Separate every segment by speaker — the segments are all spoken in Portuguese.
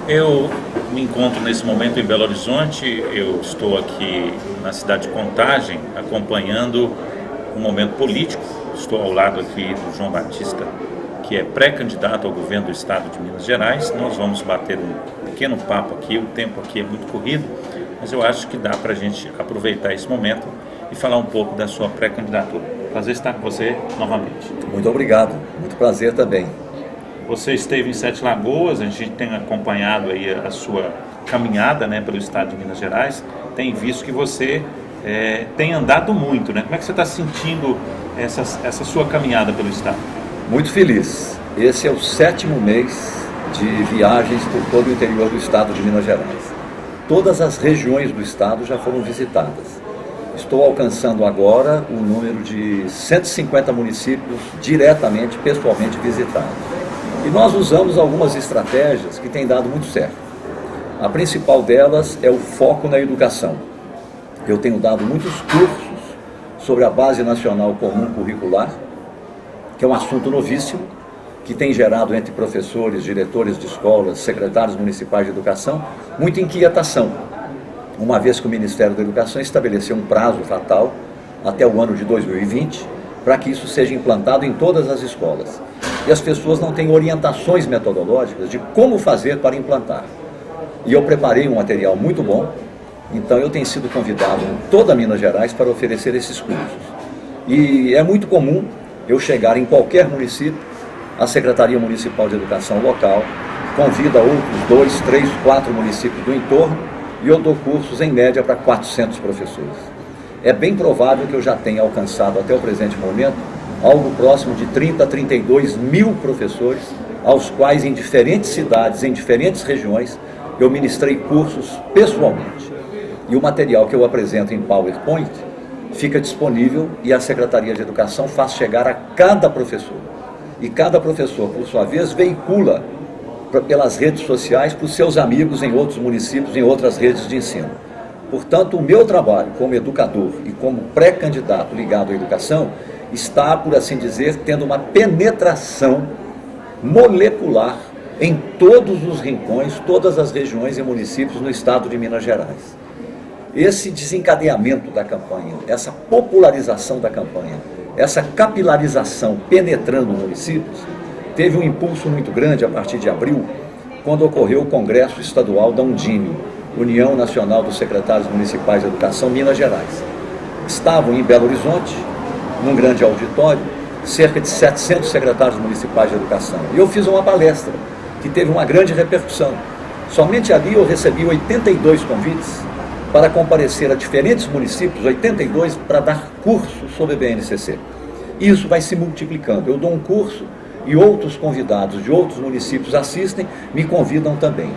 Speaker 1: Eu me encontro nesse momento em Belo Horizonte. Eu estou aqui na cidade de Contagem, acompanhando um momento político. Estou ao lado aqui do João Batista, que é pré-candidato ao governo do estado de Minas Gerais. Nós vamos bater um pequeno papo aqui, o tempo aqui é muito corrido, mas eu acho que dá para a gente aproveitar esse momento e falar um pouco da sua pré-candidatura. Prazer estar com você novamente.
Speaker 2: Muito obrigado, muito prazer também.
Speaker 1: Você esteve em Sete Lagoas, a gente tem acompanhado aí a sua caminhada, né, pelo estado de Minas Gerais, tem visto que você tem andado muito, né? Como é que você está sentindo essa sua caminhada pelo estado?
Speaker 2: Muito feliz. Esse é o 7º mês de viagens por todo o interior do estado de Minas Gerais. Todas as regiões do estado já foram visitadas. Estou alcançando agora o número de 150 municípios diretamente, pessoalmente visitados. E nós usamos algumas estratégias que têm dado muito certo. A principal delas é o foco na educação. Eu tenho dado muitos cursos sobre a Base Nacional Comum Curricular, que é um assunto novíssimo, que tem gerado entre professores, diretores de escolas, secretários municipais de educação, muita inquietação, uma vez que o Ministério da Educação estabeleceu um prazo fatal até o ano de 2020, para que isso seja implantado em todas as escolas. E as pessoas não têm orientações metodológicas de como fazer para implantar. E eu preparei um material muito bom, então eu tenho sido convidado em toda Minas Gerais para oferecer esses cursos. E é muito comum eu chegar em qualquer município, a Secretaria Municipal de Educação local convida outros 2, 3, 4 municípios do entorno e eu dou cursos em média para 400 professores. É bem provável que eu já tenha alcançado até o presente momento algo próximo de 30 a 32 mil professores, aos quais em diferentes cidades, em diferentes regiões, eu ministrei cursos pessoalmente. E o material que eu apresento em PowerPoint fica disponível e a Secretaria de Educação faz chegar a cada professor. E cada professor, por sua vez, veicula pelas redes sociais para os seus amigos em outros municípios, em outras redes de ensino. Portanto, o meu trabalho como educador e como pré-candidato ligado à educação está, por assim dizer, tendo uma penetração molecular em todos os rincões, todas as regiões e municípios no estado de Minas Gerais. Esse desencadeamento da campanha, essa popularização da campanha, essa capilarização penetrando municípios, teve um impulso muito grande a partir de abril, quando ocorreu o Congresso Estadual da Undime, União Nacional dos Secretários Municipais de Educação, Minas Gerais. Estavam em Belo Horizonte, num grande auditório, cerca de 700 secretários municipais de educação. E eu fiz uma palestra que teve uma grande repercussão. Somente ali eu recebi 82 convites para comparecer a diferentes municípios, 82, para dar cursos sobre BNCC. Isso vai se multiplicando. Eu dou um curso e outros convidados de outros municípios assistem, me convidam também.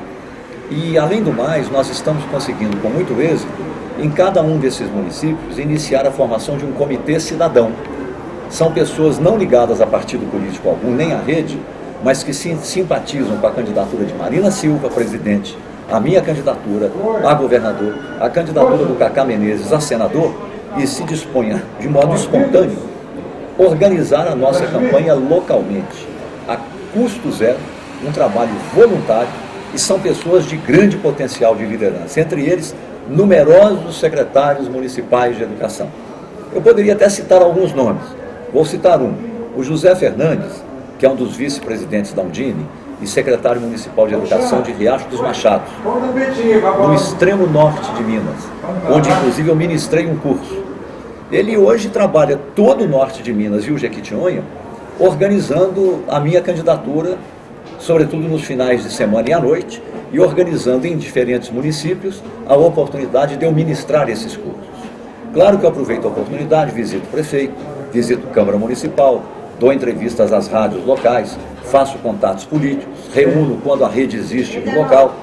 Speaker 2: E, além do mais, nós estamos conseguindo, com muito êxito, em cada um desses municípios, iniciar a formação de um comitê cidadão. São pessoas não ligadas a partido político algum, nem à rede, mas que simpatizam com a candidatura de Marina Silva, presidente, a minha candidatura a governador, a candidatura do Cacá Menezes a senador, e se disponha, de modo espontâneo, organizar a nossa campanha localmente, a custo zero, um trabalho voluntário, e são pessoas de grande potencial de liderança, entre eles numerosos secretários municipais de educação. Eu poderia até citar alguns nomes, vou citar um, o José Fernandes, que é um dos vice-presidentes da Undime e secretário municipal de educação de Riacho dos Machados, no extremo norte de Minas, onde inclusive eu ministrei um curso. Ele hoje trabalha todo o norte de Minas e o Jequitinhonha, organizando a minha candidatura, sobretudo nos finais de semana e à noite, e organizando em diferentes municípios a oportunidade de eu ministrar esses cursos. Claro que eu aproveito a oportunidade, visito o prefeito, visito a Câmara Municipal, dou entrevistas às rádios locais, faço contatos políticos, reúno quando a rede existe no local.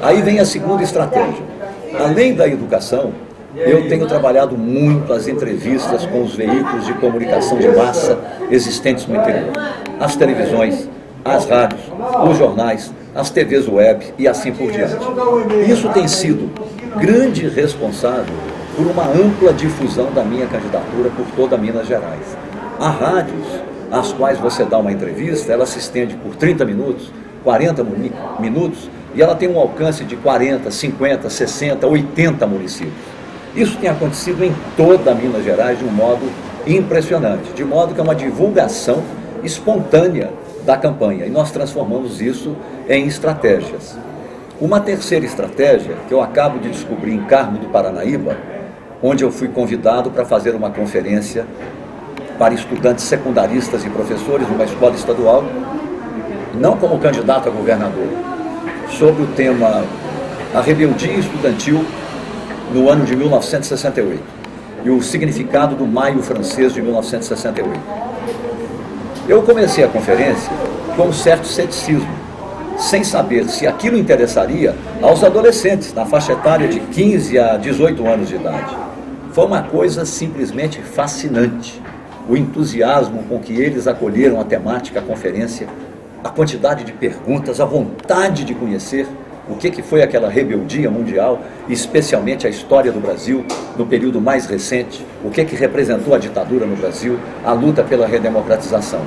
Speaker 2: Aí vem a segunda estratégia. Além da educação, eu tenho trabalhado muito as entrevistas com os veículos de comunicação de massa existentes no interior. As televisões, as rádios, os jornais, as TVs web e assim por diante. Isso tem sido grande responsável por uma ampla difusão da minha candidatura por toda Minas Gerais. Há rádios às quais você dá uma entrevista, ela se estende por 30 minutos, 40 minutos, e ela tem um alcance de 40, 50, 60, 80 municípios. Isso tem acontecido em toda Minas Gerais de um modo impressionante, de modo que é uma divulgação espontânea da campanha, e nós transformamos isso em estratégias. Uma terceira estratégia, que eu acabo de descobrir em Carmo do Paranaíba, onde eu fui convidado para fazer uma conferência para estudantes secundaristas e professores numa escola estadual, não como candidato a governador, sobre o tema a rebeldia estudantil no ano de 1968 e o significado do Maio francês de 1968. Eu comecei a conferência com um certo ceticismo, sem saber se aquilo interessaria aos adolescentes na faixa etária de 15 a 18 anos de idade. Foi uma coisa simplesmente fascinante, o entusiasmo com que eles acolheram a temática, a conferência, a quantidade de perguntas, a vontade de conhecer o que foi aquela rebeldia mundial, e especialmente a história do Brasil no período mais recente, o que representou a ditadura no Brasil, a luta pela redemocratização.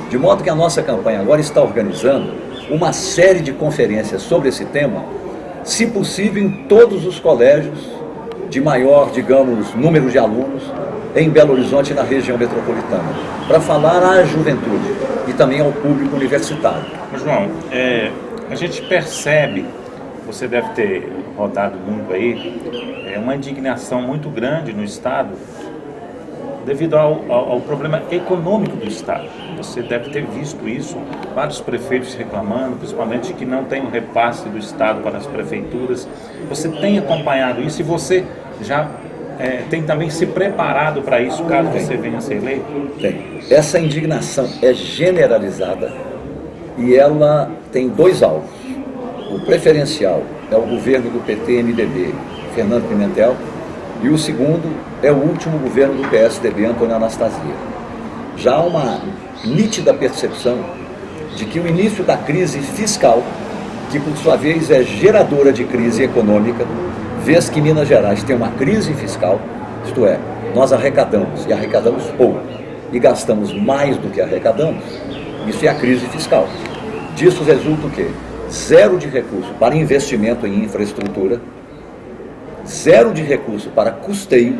Speaker 2: De modo que a nossa campanha agora está organizando uma série de conferências sobre esse tema, se possível em todos os colégios de maior, digamos, número de alunos em Belo Horizonte e na região metropolitana, para falar à juventude e também ao público universitário.
Speaker 1: João, a gente percebe, você deve ter rodado muito aí, uma indignação muito grande no Estado devido ao problema econômico do Estado. Você deve ter visto isso, vários prefeitos reclamando, principalmente que não tem um repasse do Estado para as prefeituras. Você tem acompanhado isso e você já tem também se preparado para isso, caso você venha a ser eleito?
Speaker 2: Tem. Essa indignação é generalizada e ela tem dois alvos. O preferencial é o governo do PT-MDB, Fernando Pimentel, e o segundo é o último governo do PSDB, Antônio Anastasia. Já há uma nítida percepção de que o início da crise fiscal, que por sua vez é geradora de crise econômica, vez que Minas Gerais tem uma crise fiscal, isto é, nós arrecadamos e arrecadamos pouco e gastamos mais do que arrecadamos, isso é a crise fiscal. Disso resulta o quê? Zero de recurso para investimento em infraestrutura, zero de recurso para custeio,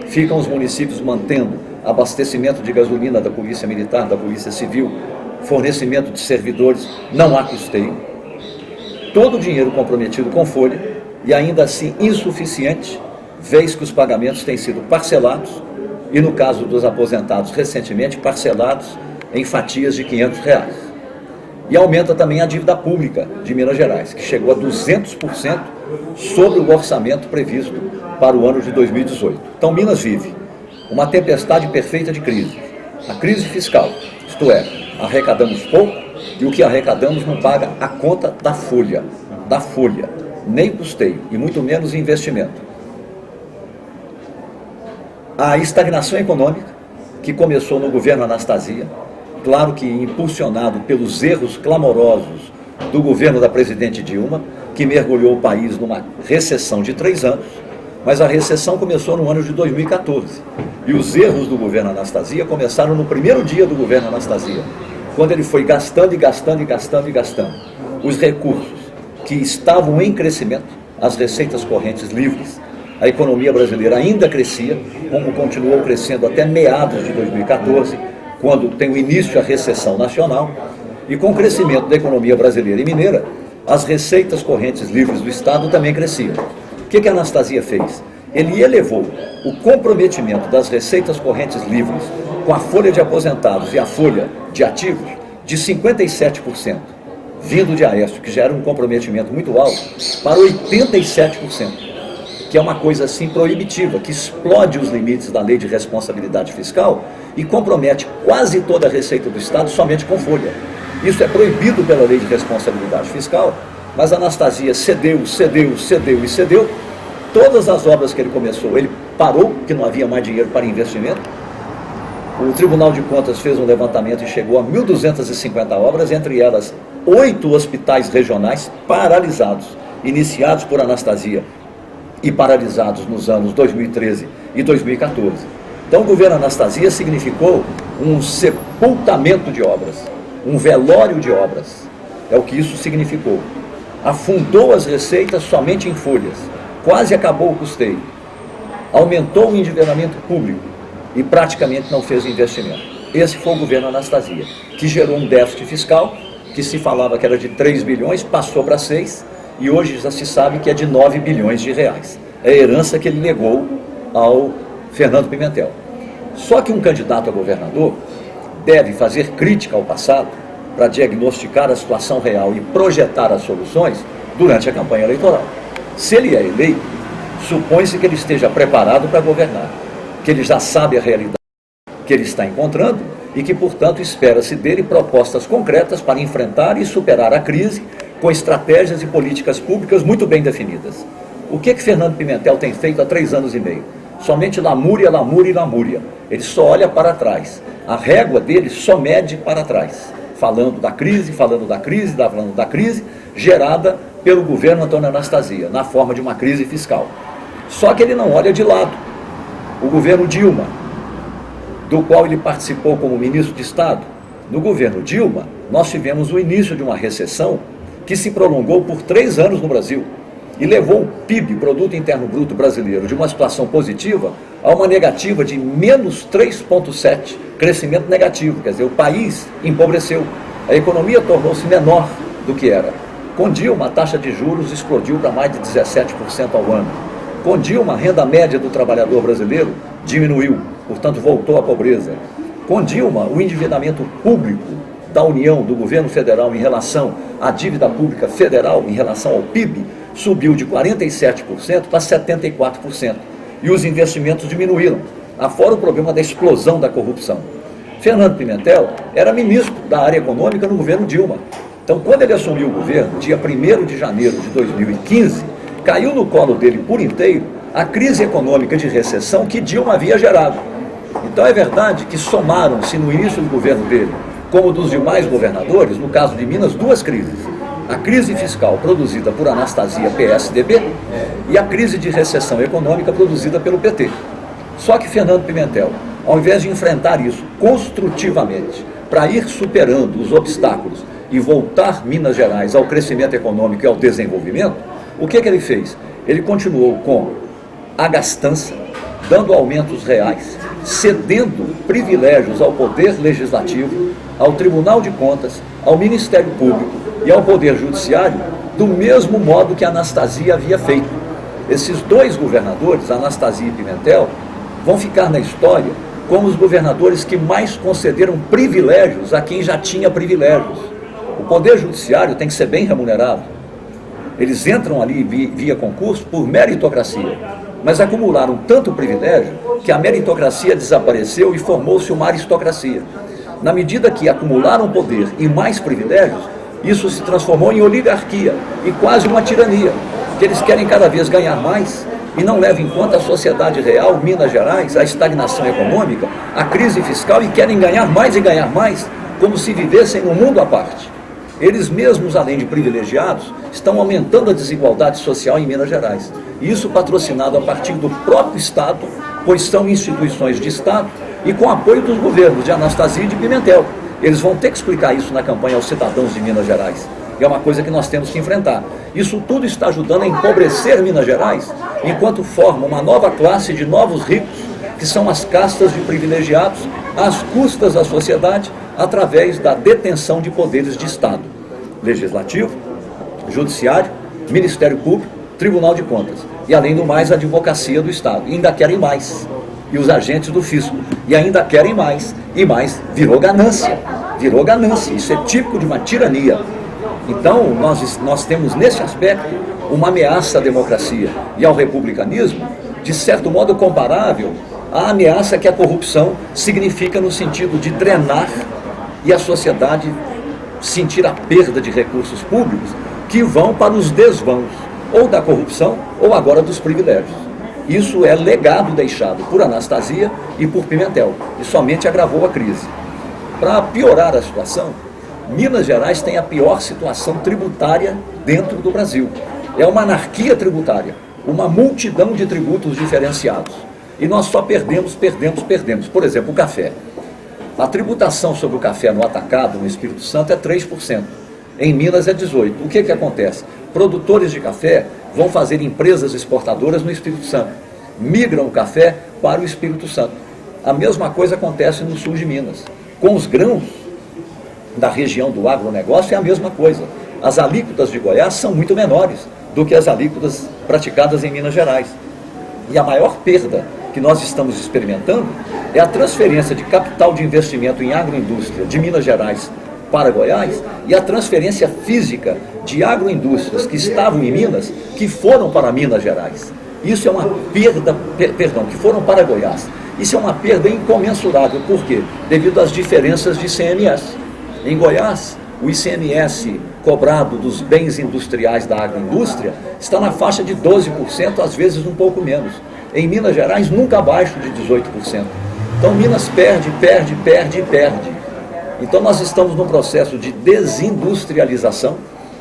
Speaker 2: ficam os municípios mantendo abastecimento de gasolina da Polícia Militar, da Polícia Civil, fornecimento de servidores, não há custeio, todo o dinheiro comprometido com folha, e ainda assim insuficiente, vez que os pagamentos têm sido parcelados, e no caso dos aposentados recentemente, parcelados em fatias de R$500. E aumenta também a dívida pública de Minas Gerais, que chegou a 200% sobre o orçamento previsto para o ano de 2018. Então Minas vive uma tempestade perfeita de crise. A crise fiscal, isto é, arrecadamos pouco e o que arrecadamos não paga a conta da folha, nem custeio e muito menos investimento. A estagnação econômica, que começou no governo Anastasia, claro que impulsionado pelos erros clamorosos do governo da presidente Dilma, que mergulhou o país numa recessão de 3 anos, mas a recessão começou no ano de 2014. E os erros do governo Anastasia começaram no primeiro dia do governo Anastasia, quando ele foi gastando os recursos que estavam em crescimento, as receitas correntes livres. A economia brasileira ainda crescia, como continuou crescendo até meados de 2014, quando tem o início da recessão nacional, e com o crescimento da economia brasileira e mineira, as receitas correntes livres do Estado também cresciam. O que a Anastasia fez? Ele elevou o comprometimento das receitas correntes livres com a folha de aposentados e a folha de ativos de 57%, vindo de Aécio, que já era um comprometimento muito alto, para 87%, que é uma coisa assim proibitiva, que explode os limites da lei de responsabilidade fiscal e compromete quase toda a receita do Estado somente com folha. Isso é proibido pela lei de responsabilidade fiscal, mas Anastasia cedeu. Todas as obras que ele começou, ele parou, porque não havia mais dinheiro para investimento. O Tribunal de Contas fez um levantamento e chegou a 1.250 obras, entre elas 8 hospitais regionais paralisados, iniciados por Anastasia e paralisados nos anos 2013 e 2014. Então o governo Anastasia significou um sepultamento de obras, um velório de obras, é o que isso significou. afundou as receitas somente em folhas, quase acabou o custeio, aumentou o endividamento público e praticamente não fez investimento. Esse foi o governo Anastasia, que gerou um déficit fiscal, que se falava que era de 3 bilhões, passou para 6, e hoje já se sabe que é de 9 bilhões de reais. É a herança que ele legou ao Fernando Pimentel. Só que um candidato a governador deve fazer crítica ao passado para diagnosticar a situação real e projetar as soluções durante a campanha eleitoral. Se ele é eleito, supõe-se que ele esteja preparado para governar, que ele já sabe a realidade que ele está encontrando e que, portanto, espera-se dele propostas concretas para enfrentar e superar a crise com estratégias e políticas públicas muito bem definidas. O que Fernando Pimentel tem feito há 3 anos e meio? Somente lamúria, lamúria e lamúria. Ele só olha para trás. A régua dele só mede para trás, falando da crise, gerada pelo governo Antônio Anastasia, na forma de uma crise fiscal. Só que ele não olha de lado. O governo Dilma, do qual ele participou como ministro de Estado, no governo Dilma, nós tivemos o início de uma recessão que se prolongou por 3 anos no Brasil e levou o PIB, Produto Interno Bruto brasileiro, de uma situação positiva a uma negativa de menos 3,7%, crescimento negativo, quer dizer, o país empobreceu, a economia tornou-se menor do que era. Com Dilma, a taxa de juros explodiu para mais de 17% ao ano. Com Dilma, a renda média do trabalhador brasileiro diminuiu, portanto voltou à pobreza. Com Dilma, o endividamento público da União, do governo federal em relação à dívida pública federal, em relação ao PIB, subiu de 47% para 74%. E os investimentos diminuíram, afora o problema da explosão da corrupção. Fernando Pimentel era ministro da área econômica no governo Dilma. Então, quando ele assumiu o governo, dia 1º de janeiro de 2015, caiu no colo dele por inteiro a crise econômica de recessão que Dilma havia gerado. Então é verdade que somaram-se no início do governo dele, como dos demais governadores, no caso de Minas, 2 crises. A crise fiscal produzida por Anastasia PSDB e a crise de recessão econômica produzida pelo PT. Só que Fernando Pimentel, ao invés de enfrentar isso construtivamente, para ir superando os obstáculos e voltar Minas Gerais ao crescimento econômico e ao desenvolvimento, o que ele fez? Ele continuou com a gastança, dando aumentos reais, cedendo privilégios ao Poder Legislativo, ao Tribunal de Contas, ao Ministério Público e ao Poder Judiciário, do mesmo modo que a Anastasia havia feito. Esses 2 governadores, Anastasia e Pimentel, vão ficar na história como os governadores que mais concederam privilégios a quem já tinha privilégios. O Poder Judiciário tem que ser bem remunerado. Eles entram ali via concurso por meritocracia, mas acumularam tanto privilégio que a meritocracia desapareceu e formou-se uma aristocracia. Na medida que acumularam poder e mais privilégios, isso se transformou em oligarquia e quase uma tirania, que eles querem cada vez ganhar mais e não levam em conta a sociedade real, Minas Gerais, a estagnação econômica, a crise fiscal e querem ganhar mais e ganhar mais, como se vivessem num mundo à parte. Eles mesmos, além de privilegiados, estão aumentando a desigualdade social em Minas Gerais. Isso patrocinado a partir do próprio Estado, pois são instituições de Estado e com apoio dos governos de Anastasia e de Pimentel. Eles vão ter que explicar isso na campanha aos cidadãos de Minas Gerais. E é uma coisa que nós temos que enfrentar. Isso tudo está ajudando a empobrecer Minas Gerais, enquanto forma uma nova classe de novos ricos, que são as castas de privilegiados, às custas da sociedade, através da detenção de poderes de Estado, Legislativo, Judiciário, Ministério Público, Tribunal de Contas, e além do mais a Advocacia do Estado, e ainda querem mais, e os agentes do fisco, e ainda querem mais, e mais, virou ganância, isso é típico de uma tirania. Então nós temos nesse aspecto uma ameaça à democracia e ao republicanismo, de certo modo comparável à ameaça que a corrupção significa no sentido de drenar e a sociedade sentir a perda de recursos públicos que vão para os desvãos, ou da corrupção, ou agora dos privilégios. Isso é legado deixado por Anastasia e por Pimentel, e somente agravou a crise. Para piorar a situação, Minas Gerais tem a pior situação tributária dentro do Brasil. É uma anarquia tributária, uma multidão de tributos diferenciados. E nós só perdemos. Por exemplo, o café. A tributação sobre o café no atacado, no Espírito Santo, é 3%. Em Minas é 18%. O que acontece? Produtores de café vão fazer empresas exportadoras no Espírito Santo. Migram o café para o Espírito Santo. A mesma coisa acontece no sul de Minas. Com os grãos da região do agronegócio é a mesma coisa. As alíquotas de Goiás são muito menores do que as alíquotas praticadas em Minas Gerais. E a maior perda que nós estamos experimentando é a transferência de capital de investimento em agroindústria de Minas Gerais para Goiás e a transferência física de agroindústrias que estavam em Minas, que foram para Minas Gerais. Isso é uma perda, que foram para Goiás. Isso é uma perda incomensurável. Por quê? Devido às diferenças de ICMS. Em Goiás, o ICMS cobrado dos bens industriais da agroindústria está na faixa de 12%, às vezes um pouco menos. Em Minas Gerais, nunca abaixo de 18%. Então, Minas perde. Então, nós estamos num processo de desindustrialização,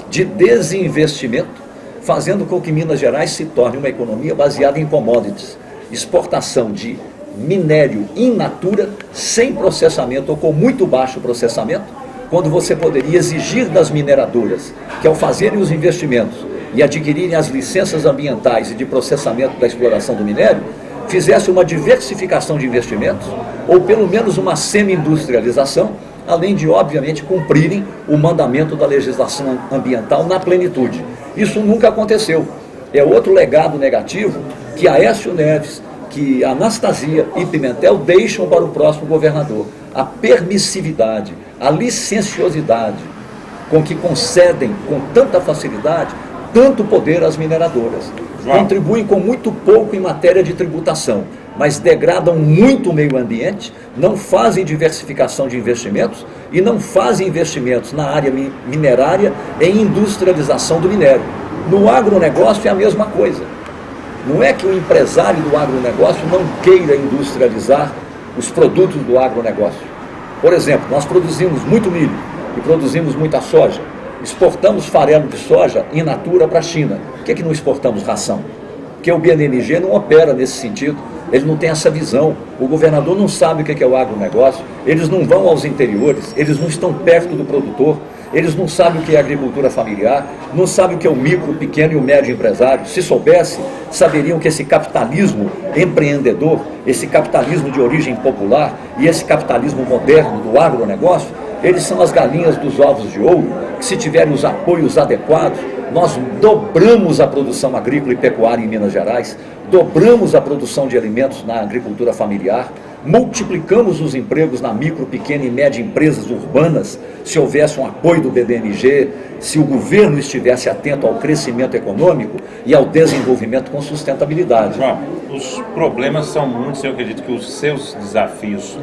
Speaker 2: de desinvestimento, fazendo com que Minas Gerais se torne uma economia baseada em commodities, exportação de minério in natura, sem processamento ou com muito baixo processamento, quando você poderia exigir das mineradoras que, ao fazerem os investimentos e adquirirem as licenças ambientais e de processamento da exploração do minério, fizesse uma diversificação de investimentos, ou pelo menos uma semi-industrialização, além de, obviamente, cumprirem o mandamento da legislação ambiental na plenitude. Isso nunca aconteceu. É outro legado negativo que Aécio Neves, que Anastasia e Pimentel deixam para o próximo governador. A permissividade, a licenciosidade com que concedem com tanta facilidade tanto poder às mineradoras. Contribuem com muito pouco em matéria de tributação, mas degradam muito o meio ambiente, não fazem diversificação de investimentos e não fazem investimentos na área minerária em industrialização do minério. No agronegócio é a mesma coisa. Não é que o empresário do agronegócio não queira industrializar os produtos do agronegócio. Por exemplo, nós produzimos muito milho e produzimos muita soja. Exportamos farelo de soja in natura para a China. Por que não exportamos ração? Porque o BNMG não opera nesse sentido. Ele não tem essa visão. O governador não sabe o que é o agronegócio. Eles não vão aos interiores. Eles não estão perto do produtor. Eles não sabem o que é agricultura familiar. Não sabem o que é o micro, o pequeno e o médio empresário. Se soubesse, saberiam que esse capitalismo empreendedor, esse capitalismo de origem popular e esse capitalismo moderno do agronegócio, eles são as galinhas dos ovos de ouro, que se tiverem os apoios adequados, nós dobramos a produção agrícola e pecuária em Minas Gerais, dobramos a produção de alimentos na agricultura familiar, multiplicamos os empregos na micro, pequena e média empresas urbanas, se houvesse um apoio do BDMG, se o governo estivesse atento ao crescimento econômico e ao desenvolvimento com sustentabilidade.
Speaker 1: João, os problemas são muitos, eu acredito que os seus desafios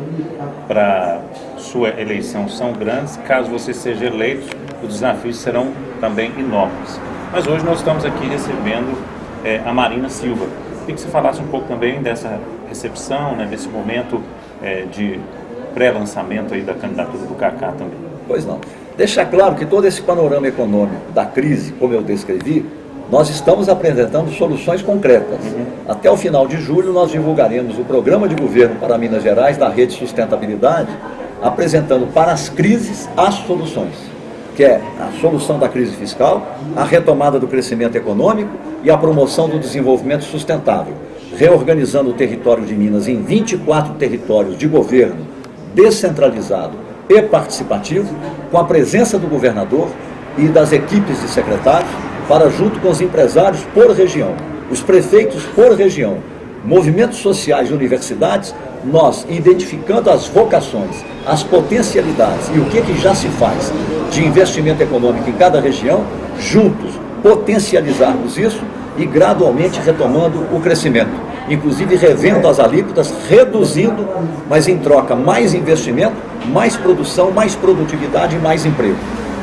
Speaker 1: para sua eleição são grandes. Caso você seja eleito, os desafios serão também enormes. Mas hoje nós estamos aqui recebendo a Marina Silva. Queria que você falasse um pouco também dessa recepção, né, desse momento de pré-lançamento aí da candidatura do Kaká também.
Speaker 2: Pois não. Deixar claro que todo esse panorama econômico da crise, como eu descrevi, nós estamos apresentando soluções concretas. Até o final de julho nós divulgaremos o programa de governo para Minas Gerais da Rede Sustentabilidade, apresentando para as crises as soluções, que é a solução da crise fiscal, a retomada do crescimento econômico e a promoção do desenvolvimento sustentável, reorganizando o território de Minas em 24 territórios de governo descentralizado e participativo, com a presença do governador e das equipes de secretários, para, junto com os empresários por região, os prefeitos por região, movimentos sociais e universidades, nós, identificando as vocações, as potencialidades e o que já se faz de investimento econômico em cada região, juntos potencializarmos isso e gradualmente retomando o crescimento, inclusive revendo as alíquotas, reduzindo, mas em troca mais investimento, mais produção, mais produtividade e mais emprego.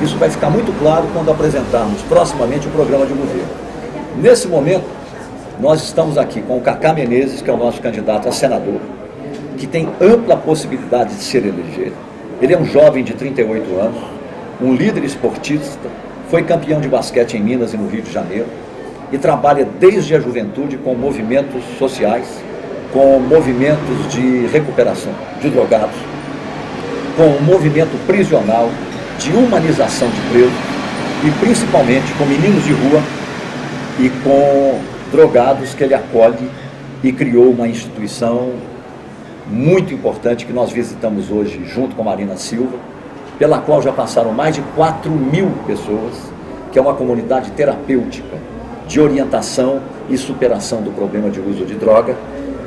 Speaker 2: Isso vai ficar muito claro quando apresentarmos proximamente o programa de governo. Nesse momento, nós estamos aqui com o Kaká Menezes, que é o nosso candidato a senador, que tem ampla possibilidade de se eleger. Ele é um jovem de 38 anos, um líder esportista, foi campeão de basquete em Minas e no Rio de Janeiro, e trabalha desde a juventude com movimentos sociais, com movimentos de recuperação de drogados, com o movimento prisional, de humanização de presos, e principalmente com meninos de rua e com drogados que ele acolhe e criou uma instituição muito importante que nós visitamos hoje junto com Marina Silva, pela qual já passaram mais de 4.000 pessoas, que é uma comunidade terapêutica de orientação e superação do problema de uso de droga.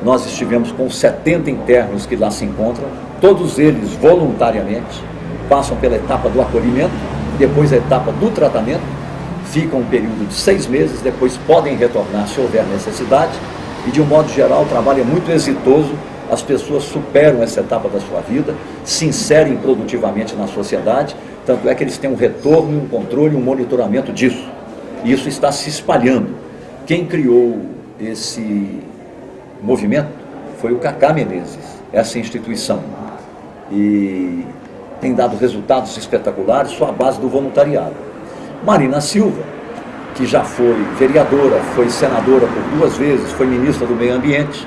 Speaker 2: Nós estivemos com 70 internos que lá se encontram, todos eles voluntariamente, passam pela etapa do acolhimento, depois a etapa do tratamento, ficam um período de 6 meses, depois podem retornar se houver necessidade, e de um modo geral o trabalho é muito exitoso, as pessoas superam essa etapa da sua vida, se inserem produtivamente na sociedade, tanto é que eles têm um retorno, um controle, um monitoramento disso, e isso está se espalhando. Quem criou esse movimento foi o Cacá Menezes, essa instituição, e tem dado resultados espetaculares só à base do voluntariado. Marina Silva, que já foi vereadora, foi senadora por 2 vezes, foi ministra do Meio Ambiente,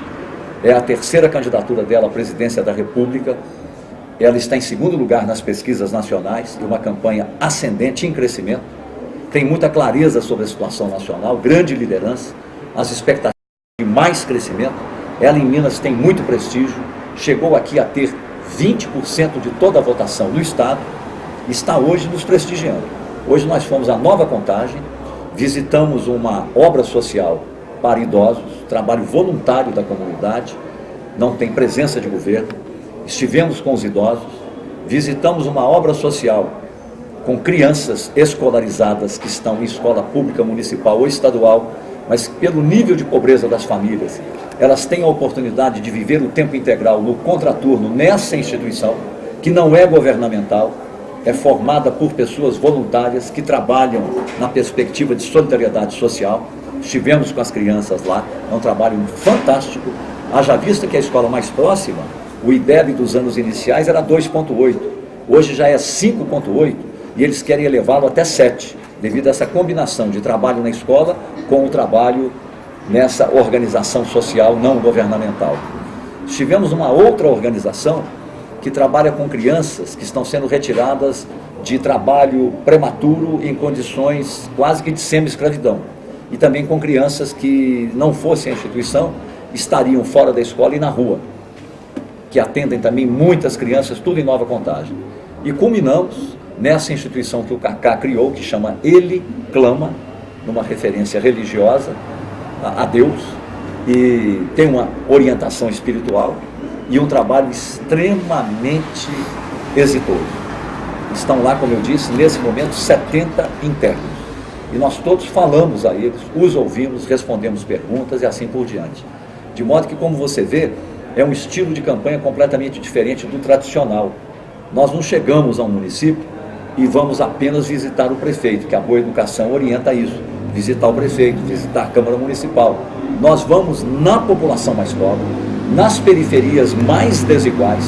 Speaker 2: é a 3ª candidatura dela à presidência da República, ela está em 2º lugar nas pesquisas nacionais, e uma campanha ascendente em crescimento, tem muita clareza sobre a situação nacional, grande liderança, as expectativas de mais crescimento. Ela em Minas tem muito prestígio, chegou aqui a ter 20% de toda a votação do Estado, está hoje nos prestigiando. Hoje nós fomos à Nova Contagem, visitamos uma obra social para idosos, trabalho voluntário da comunidade, não tem presença de governo, estivemos com os idosos, visitamos uma obra social com crianças escolarizadas que estão em escola pública, municipal ou estadual, mas pelo nível de pobreza das famílias, elas têm a oportunidade de viver o tempo integral no contraturno nessa instituição, que não é governamental, é formada por pessoas voluntárias que trabalham na perspectiva de solidariedade social. Estivemos com as crianças lá, é um trabalho fantástico, haja vista que a escola mais próxima, o IDEB dos anos iniciais era 2,8, hoje já é 5,8, e eles querem elevá-lo até 7, devido a essa combinação de trabalho na escola com o trabalho nessa organização social não governamental. Estivemos numa outra organização que trabalha com crianças que estão sendo retiradas de trabalho prematuro em condições quase que de semi-escravidão, e também com crianças que não fossem a instituição, estariam fora da escola e na rua, que atendem também muitas crianças, tudo em Nova Contagem. E culminamos nessa instituição que o Cacá criou, que chama Ele Clama, numa referência religiosa a Deus, e tem uma orientação espiritual e um trabalho extremamente exitoso. Estão lá, como eu disse, nesse momento 70 internos, e nós todos falamos a eles, os ouvimos, respondemos perguntas e assim por diante. De modo que, como você vê, é um estilo de campanha completamente diferente do tradicional. Nós não chegamos a um município e vamos apenas visitar o prefeito, que a Boa Educação orienta isso, visitar o prefeito, visitar a Câmara Municipal. Nós vamos na população mais pobre, nas periferias mais desiguais,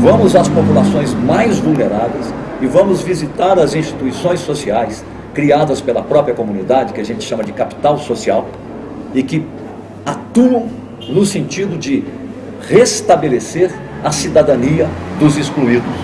Speaker 2: vamos às populações mais vulneráveis e vamos visitar as instituições sociais criadas pela própria comunidade, que a gente chama de capital social, e que atuam no sentido de restabelecer a cidadania dos excluídos.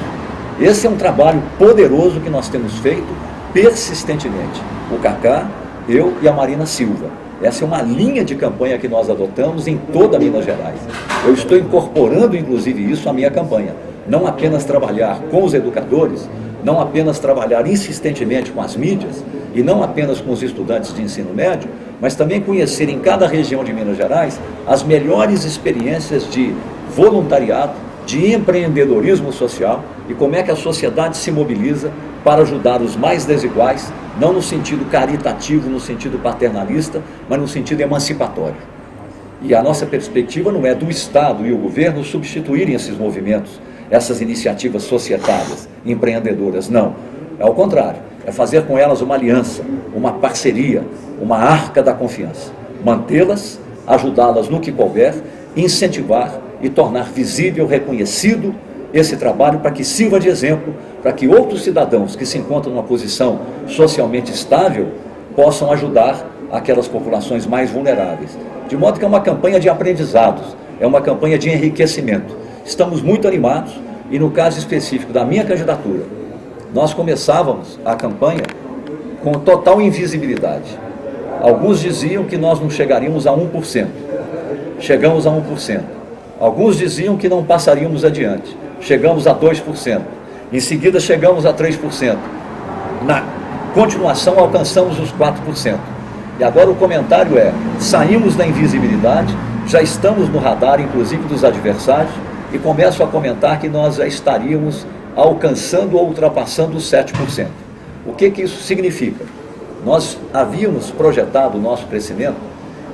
Speaker 2: Esse é um trabalho poderoso que nós temos feito persistentemente. O Cacá, eu e a Marina Silva. Essa é uma linha de campanha que nós adotamos em toda Minas Gerais. Eu estou incorporando, inclusive, isso à minha campanha. Não apenas trabalhar com os educadores, não apenas trabalhar insistentemente com as mídias, e não apenas com os estudantes de ensino médio, mas também conhecer em cada região de Minas Gerais as melhores experiências de voluntariado, de empreendedorismo social, e como é que a sociedade se mobiliza para ajudar os mais desiguais, não no sentido caritativo, no sentido paternalista, mas no sentido emancipatório. E a nossa perspectiva não é do Estado e o governo substituírem esses movimentos, essas iniciativas societárias, empreendedoras, não. É ao contrário, é fazer com elas uma aliança, uma parceria, uma arca da confiança. Mantê-las, ajudá-las no que couber, incentivar e tornar visível, reconhecido esse trabalho para que sirva de exemplo, para que outros cidadãos que se encontram numa posição socialmente estável possam ajudar aquelas populações mais vulneráveis. De modo que é uma campanha de aprendizados, é uma campanha de enriquecimento. Estamos muito animados e no caso específico da minha candidatura, nós começávamos a campanha com total invisibilidade. Alguns diziam que nós não chegaríamos a 1%. Chegamos a 1%. Alguns diziam que não passaríamos adiante. Chegamos a 2%. Em seguida chegamos a 3%. Na continuação alcançamos os 4%. E agora o comentário é: saímos da invisibilidade, já estamos no radar, inclusive dos adversários, e começo a comentar que nós já estaríamos alcançando ou ultrapassando os 7%. O que isso significa? Nós havíamos projetado o nosso crescimento,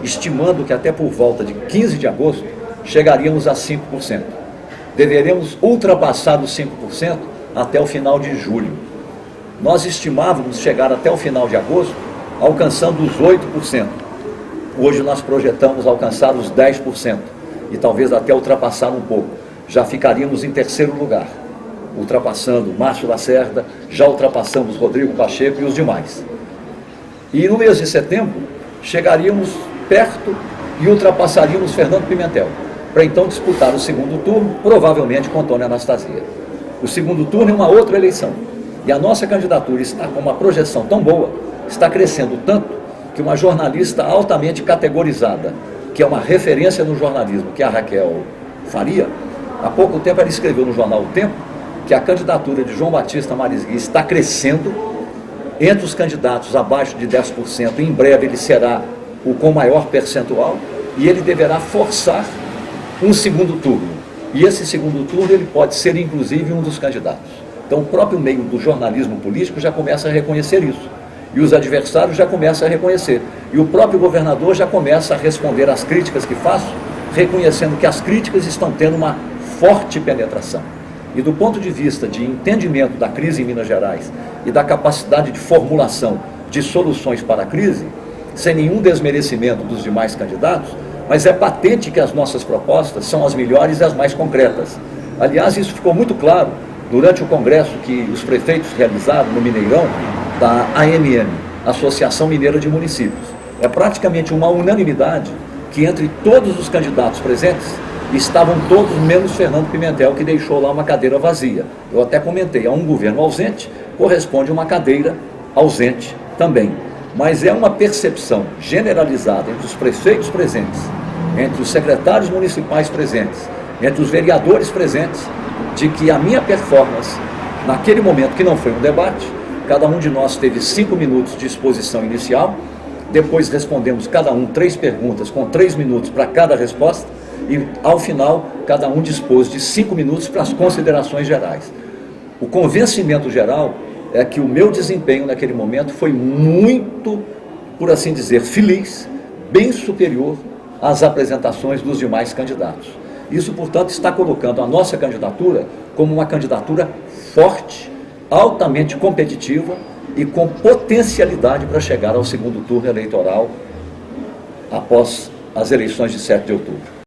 Speaker 2: estimando que até por volta de 15 de agosto chegaríamos a 5%. Deveremos ultrapassar os 5% até o final de julho. Nós estimávamos chegar até o final de agosto alcançando os 8%. Hoje nós projetamos alcançar os 10% e talvez até ultrapassar um pouco. Já ficaríamos em terceiro lugar, ultrapassando Márcio Lacerda, já ultrapassamos Rodrigo Pacheco e os demais. E no mês de setembro chegaríamos perto e ultrapassaríamos Fernando Pimentel, para então disputar o segundo turno, provavelmente com Antônio Anastasia. O segundo turno é uma outra eleição. E a nossa candidatura está com uma projeção tão boa, está crescendo tanto, que uma jornalista altamente categorizada, que é uma referência no jornalismo, que é a Raquel Faria, há pouco tempo ela escreveu no jornal O Tempo que a candidatura de João Batista Marisguí está crescendo entre os candidatos abaixo de 10%. Em breve ele será o com maior percentual e ele deverá forçar um segundo turno. E esse segundo turno ele pode ser inclusive um dos candidatos. Então o próprio meio do jornalismo político já começa a reconhecer isso. E os adversários já começam a reconhecer. E o próprio governador já começa a responder às críticas que faço, reconhecendo que as críticas estão tendo uma forte penetração. E do ponto de vista de entendimento da crise em Minas Gerais e da capacidade de formulação de soluções para a crise, sem nenhum desmerecimento dos demais candidatos, mas é patente que as nossas propostas são as melhores e as mais concretas. Aliás, isso ficou muito claro durante o congresso que os prefeitos realizaram no Mineirão, da AMM, Associação Mineira de Municípios. É praticamente uma unanimidade que entre todos os candidatos presentes estavam todos menos Fernando Pimentel, que deixou lá uma cadeira vazia. Eu até comentei, a um governo ausente corresponde uma cadeira ausente também. Mas é uma percepção generalizada entre os prefeitos presentes, entre os secretários municipais presentes, entre os vereadores presentes, de que a minha performance, naquele momento que não foi um debate, cada um de nós teve 5 minutos de exposição inicial, depois respondemos cada um 3 perguntas com 3 minutos para cada resposta e, ao final, cada um dispôs de 5 minutos para as considerações gerais. O convencimento geral é que o meu desempenho naquele momento foi muito, por assim dizer, feliz, bem superior às apresentações dos demais candidatos. Isso, portanto, está colocando a nossa candidatura como uma candidatura forte, altamente competitiva e com potencialidade para chegar ao segundo turno eleitoral após as eleições de 7 de outubro.